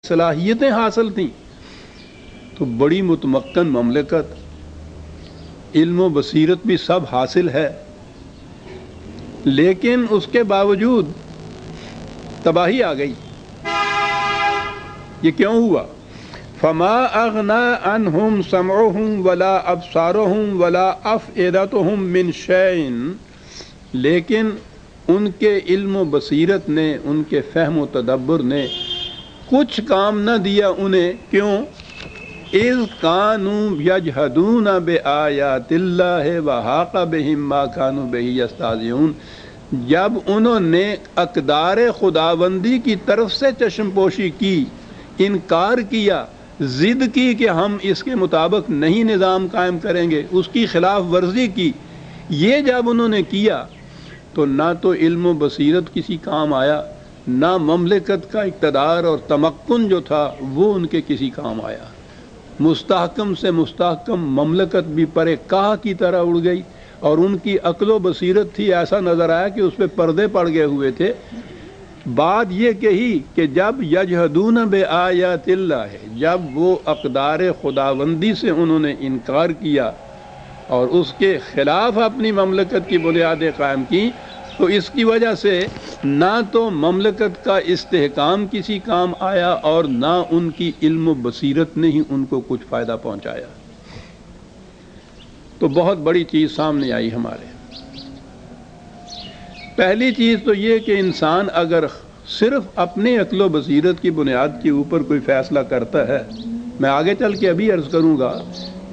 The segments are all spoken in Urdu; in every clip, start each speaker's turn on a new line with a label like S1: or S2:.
S1: صلاحیتیں حاصل تھیں، تو بڑی متمکن مملکت، علم و بصیرت بھی سب حاصل ہے، لیکن اس کے باوجود تباہی آ گئی۔ یہ کیوں ہوا؟ فما اغنا عنہم سمعہم ولا ابصارہم ولا افئدتہم من شیء، لیکن ان کے علم و بصیرت نے، ان کے فہم و تدبر نے کچھ کام نہ دیا انہیں۔ کیوں؟ اذ کانوا یجحدون بآیات اللہ وحاق بہم ما کانوا بہ یستہزئون، جب انہوں نے اقدار خداوندی کی طرف سے چشم پوشی کی، انکار کیا، ضد کی کہ ہم اس کے مطابق نہیں نظام قائم کریں گے، اس کی خلاف ورزی کی، یہ جب انہوں نے کیا تو نہ تو علم و بصیرت کسی کام آیا، نہ مملکت کا اقتدار اور تمکن جو تھا وہ ان کے کسی کام آیا۔ مستحکم سے مستحکم مملکت بھی پرے کاہ کی طرح اڑ گئی، اور ان کی عقل و بصیرت تھی، ایسا نظر آیا کہ اس پہ پردے پڑ گئے ہوئے تھے۔ بات یہ کہی کہ جب یجحدون بآیات اللہ، جب وہ اقدار خداوندی سے انہوں نے انکار کیا اور اس کے خلاف اپنی مملکت کی بنیادیں قائم کی، تو اس کی وجہ سے نہ تو مملکت کا استحکام کسی کام آیا اور نہ ان کی علم و بصیرت نے ہی ان کو کچھ فائدہ پہنچایا۔ تو بہت بڑی چیز سامنے آئی ہمارے۔ پہلی چیز تو یہ کہ انسان اگر صرف اپنے عقل و بصیرت کی بنیاد کے اوپر کوئی فیصلہ کرتا ہے، میں آگے چل کے ابھی عرض کروں گا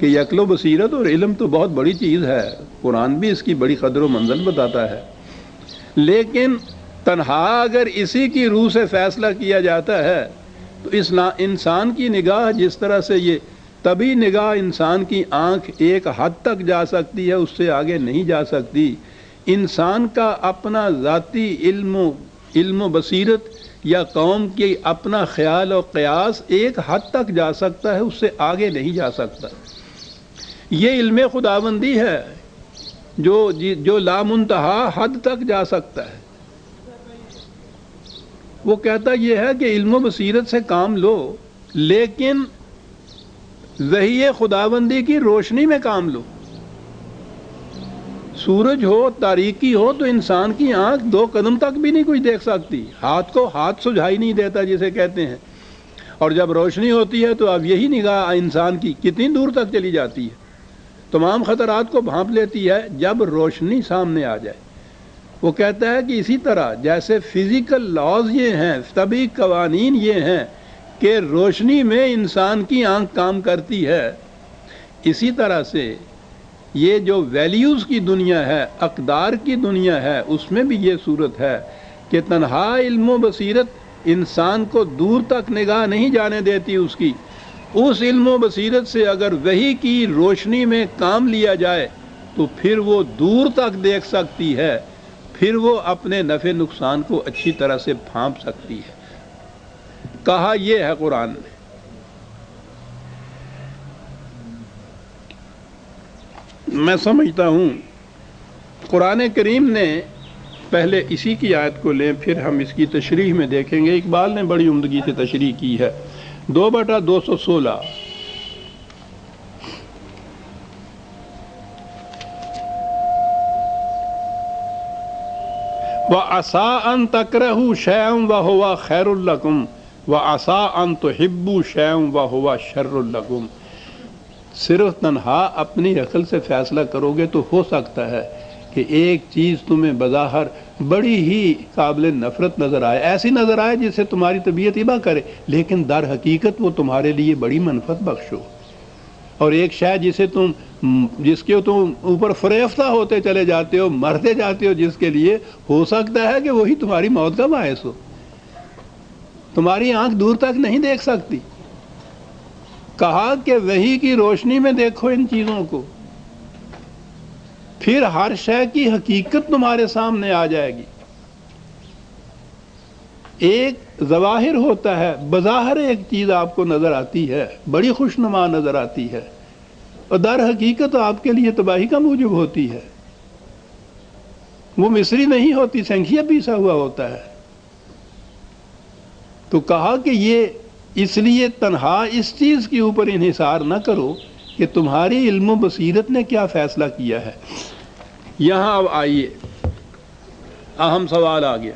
S1: کہ یہ عقل و بصیرت اور علم تو بہت بڑی چیز ہے، قرآن بھی اس کی بڑی قدر و منزل بتاتا ہے، لیکن تنہا اگر اسی کی روح سے فیصلہ کیا جاتا ہے تو اس انسان کی نگاہ جس طرح سے، یہ تبھی نگاہ انسان کی آنکھ ایک حد تک جا سکتی ہے، اس سے آگے نہیں جا سکتی۔ انسان کا اپنا ذاتی علم و بصیرت یا قوم کی اپنا خیال و قیاس ایک حد تک جا سکتا ہے، اس سے آگے نہیں جا سکتا۔ یہ علم خداوندی ہے جو لامنتہا حد تک جا سکتا ہے۔ وہ کہتا یہ ہے کہ علم و بصیرت سے کام لو، لیکن وحی خداوندی کی روشنی میں کام لو۔ سورج ہو، تاریکی ہو، تو انسان کی آنکھ 2 قدم تک بھی نہیں کچھ دیکھ سکتی، ہاتھ کو ہاتھ سجھائی نہیں دیتا جسے کہتے ہیں، اور جب روشنی ہوتی ہے تو اب یہی نگاہ انسان کی کتنی دور تک چلی جاتی ہے، تمام خطرات کو بھانپ لیتی ہے جب روشنی سامنے آ جائے۔ وہ کہتا ہے کہ اسی طرح جیسے فزیکل لاز یہ ہیں، طبعی قوانین یہ ہیں کہ روشنی میں انسان کی آنکھ کام کرتی ہے، اسی طرح سے یہ جو ویلیوز کی دنیا ہے، اقدار کی دنیا ہے، اس میں بھی یہ صورت ہے کہ تنہا علم و بصیرت انسان کو دور تک نگاہ نہیں جانے دیتی اس کی۔ اس علم و بصیرت سے اگر وحی کی روشنی میں کام لیا جائے تو پھر وہ دور تک دیکھ سکتی ہے، پھر وہ اپنے نفع نقصان کو اچھی طرح سے بھانپ سکتی ہے۔ کہا یہ ہے قرآن نے۔ میں سمجھتا ہوں قرآن کریم نے، پہلے اسی کی آیت کو لیں پھر ہم اس کی تشریح میں دیکھیں گے۔ اقبال نے بڑی عمدگی سے تشریح کی ہے۔ 2/216 وَعَسَىٰ أَن تَكْرَهُوا شَيْئًا وَهُوَ خَيْرٌ لَكُمْ وَعَسَىٰ أَن تُحِبُّوا شَيْئًا وَهُوَ شَرٌّ لَكُمْ۔ صرف تنہا اپنی عقل سے فیصلہ کرو گے تو ہو سکتا ہے کہ ایک چیز تمہیں بظاہر بڑی ہی قابل نفرت نظر آئے، ایسی نظر آئے جس سے تمہاری طبیعت ابا کرے، لیکن در حقیقت وہ تمہارے لیے بڑی منفعت بخش ہو۔ اور ایک شے جس کے تم اوپر فریفتہ ہوتے چلے جاتے ہو، مرتے جاتے ہو، جس کے لیے ہو سکتا ہے کہ وہی تمہاری موت کا باعث ہو۔ تمہاری آنکھ دور تک نہیں دیکھ سکتی۔ کہا کہ وحی کی روشنی میں دیکھو ان چیزوں کو، پھر ہر شے کی حقیقت تمہارے سامنے آ جائے گی۔ ایک ظواہر ہوتا ہے، بظاہر ایک چیز آپ کو نظر آتی ہے، بڑی خوشنما نظر آتی ہے، اور در حقیقت آپ کے لیے تباہی کا موجب ہوتی ہے۔ وہ مصری نہیں ہوتی، سنکھیا پیسا ہوا ہوتا ہے۔ تو کہا کہ یہ اس لیے تنہا اس چیز کے اوپر انحصار نہ کرو کہ تمہاری علم و بصیرت نے کیا فیصلہ کیا ہے۔ یہاں اب آئیے، اہم سوال آ گیا۔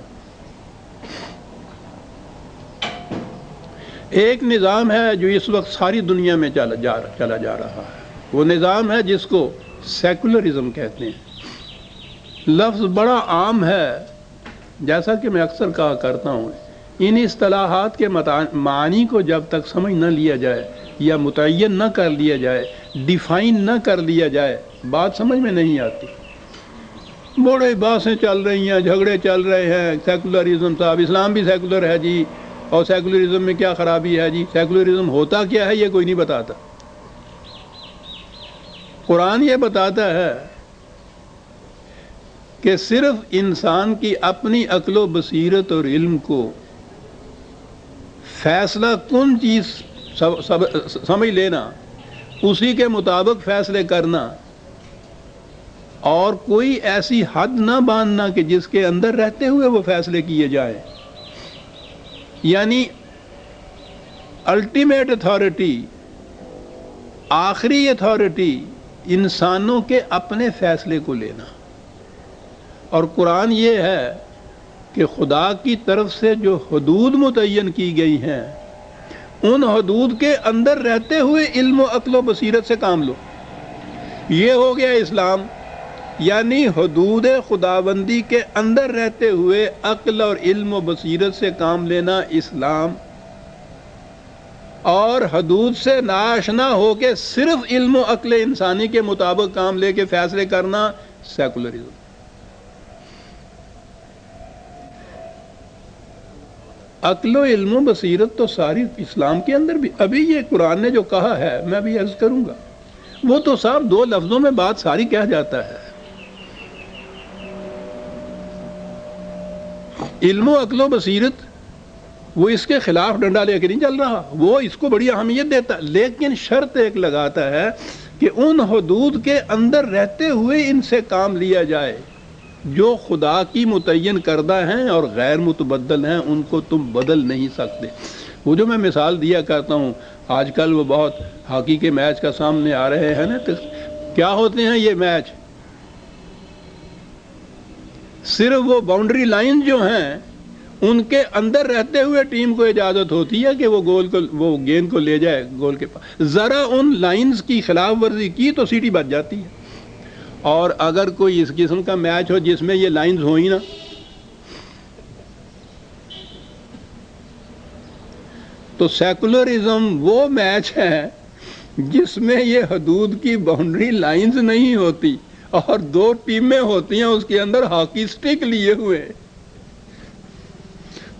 S1: ایک نظام ہے جو اس وقت ساری دنیا میں چلا جا رہا ہے، وہ نظام ہے جس کو سیکولرزم کہتے ہیں۔ لفظ بڑا عام ہے، جیسا کہ میں اکثر کہا کرتا ہوں، ان اصطلاحات کے معنی کو جب تک سمجھ نہ لیا جائے یا متعین نہ کر لیا جائے، ڈیفائن نہ کر لیا جائے، بات سمجھ میں نہیں آتی۔ بڑے باتیں چل رہی ہیں، جھگڑے چل رہے ہیں، سیکولرزم صاحب، اسلام بھی سیکولر ہے جی، اور سیکولرزم میں کیا خرابی ہے جی، سیکولرزم ہوتا کیا ہے یہ کوئی نہیں بتاتا۔ قرآن یہ بتاتا ہے کہ صرف انسان کی اپنی عقل و بصیرت اور علم کو فیصلہ کن چیز سمجھ لینا، اسی کے مطابق فیصلے کرنا، اور کوئی ایسی حد نہ باندھنا کہ جس کے اندر رہتے ہوئے وہ فیصلے کیے جائیں، یعنی الٹیمیٹ اتھارٹی، آخری اتھارٹی انسانوں کے اپنے فیصلے کو لینا۔ اور قرآن یہ ہے کہ خدا کی طرف سے جو حدود متعین کی گئی ہیں، ان حدود کے اندر رہتے ہوئے علم و عقل و بصیرت سے کام لو۔ یہ ہو گیا اسلام، یعنی حدود خداوندی کے اندر رہتے ہوئے عقل اور علم و بصیرت سے کام لینا اسلام، اور حدود سے ناآشنا ہو کے صرف علم و عقل انسانی کے مطابق کام لے کے فیصلے کرنا سیکولرزم۔ عقل و علم و بصیرت تو ساری اسلام کے اندر بھی، ابھی یہ قرآن نے جو کہا ہے میں بھی عرض کروں گا، وہ تو صاحب دو لفظوں میں بات ساری کہہ جاتا ہے۔ علم و عقل و بصیرت وہ اس کے خلاف ڈنڈا لے کے نہیں چل رہا، وہ اس کو بڑی اہمیت دیتا، لیکن شرط ایک لگاتا ہے کہ ان حدود کے اندر رہتے ہوئے ان سے کام لیا جائے جو خدا کی متعین کردہ ہیں اور غیر متبدل ہیں، ان کو تم بدل نہیں سکتے۔ وہ جو میں مثال دیا کرتا ہوں، آج کل وہ بہت ہاکی کے میچ کا سامنے آ رہے ہیں نا، تو کیا ہوتے ہیں یہ میچ؟ صرف وہ باؤنڈری لائن جو ہیں ان کے اندر رہتے ہوئے ٹیم کو اجازت ہوتی ہے کہ وہ گیند کو لے جائے گول کے پاس، ذرا ان لائنز کی خلاف ورزی کی تو سیٹی بج جاتی ہے۔ اور اگر کوئی اس قسم کا میچ ہو جس میں یہ لائنز ہوئی نا، تو سیکولرزم وہ میچ ہے جس میں یہ حدود کی باؤنڈری لائنز نہیں ہوتی اور دو ٹیمیں ہوتی ہیں اس کے اندر ہاکی سٹک لیے ہوئے،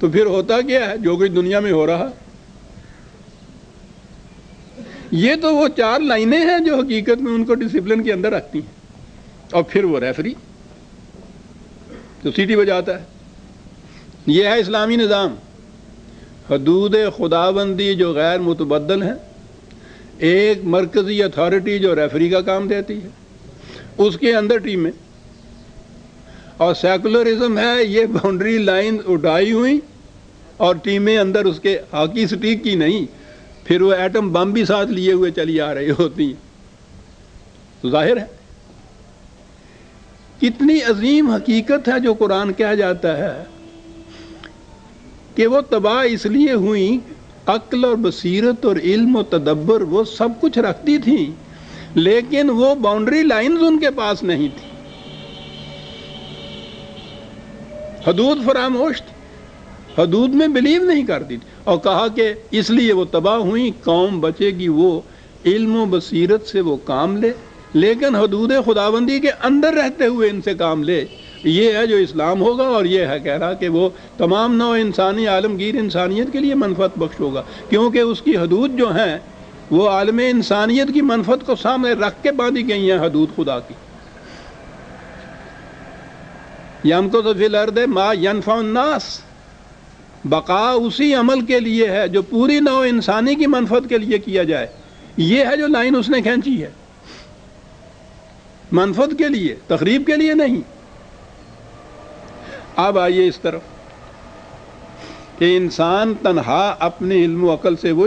S1: تو پھر ہوتا کیا ہے جو کچھ دنیا میں ہو رہا۔ یہ تو وہ چار لائنیں ہیں جو حقیقت میں ان کو ڈسپلن کے اندر رکھتی ہیں، اور پھر وہ ریفری تو سیٹی بجاتا ہے۔ یہ ہے اسلامی نظام، حدود خداوندی جو غیر متبدل ہیں، ایک مرکزی اتھارٹی جو ریفری کا کام دیتی ہے، اس کے اندر ٹیمیں، اور سیکولرزم ہے یہ باؤنڈری لائن اٹھائی ہوئی اور ٹیمیں اندر اس کے ہاکی سٹیک کی نہیں، پھر وہ ایٹم بم بھی ساتھ لیے ہوئے چلی آ رہی ہوتی ہیں۔ تو ظاہر ہے کتنی عظیم حقیقت ہے جو قرآن کہہ جاتا ہے کہ وہ تباہ اس لیے ہوئیں، عقل اور بصیرت اور علم و تدبر وہ سب کچھ رکھتی تھیں، لیکن وہ باؤنڈری لائنز ان کے پاس نہیں تھی، حدود فراموش تھی، حدود میں بلیو نہیں کرتی تھی، اور کہا کہ اس لیے وہ تباہ ہوئیں، قوم بچے گی وہ علم و بصیرت سے وہ کام لے، لیکن حدود خداوندی کے اندر رہتے ہوئے ان سے کام لے۔ یہ ہے جو اسلام ہوگا، اور یہ ہے کہہ رہا کہ وہ تمام نوع انسانی عالمگیر انسانیت کے لیے منفعت بخش ہوگا، کیونکہ اس کی حدود جو ہیں وہ عالم انسانیت کی منفعت کو سامنے رکھ کے باندھی گئی ہیں، حدود خدا کی۔ یمکث فی الارض ما ینفع الناس، بقا اسی عمل کے لیے ہے جو پوری نوع انسانی کی منفعت کے لیے کیا جائے۔ یہ ہے جو لائن اس نے کھینچی ہے، منفعت کے لیے، تخریب کے لیے نہیں۔ اب آئیے اس طرف، کہ انسان تنہا اپنے علم و عقل سے وہ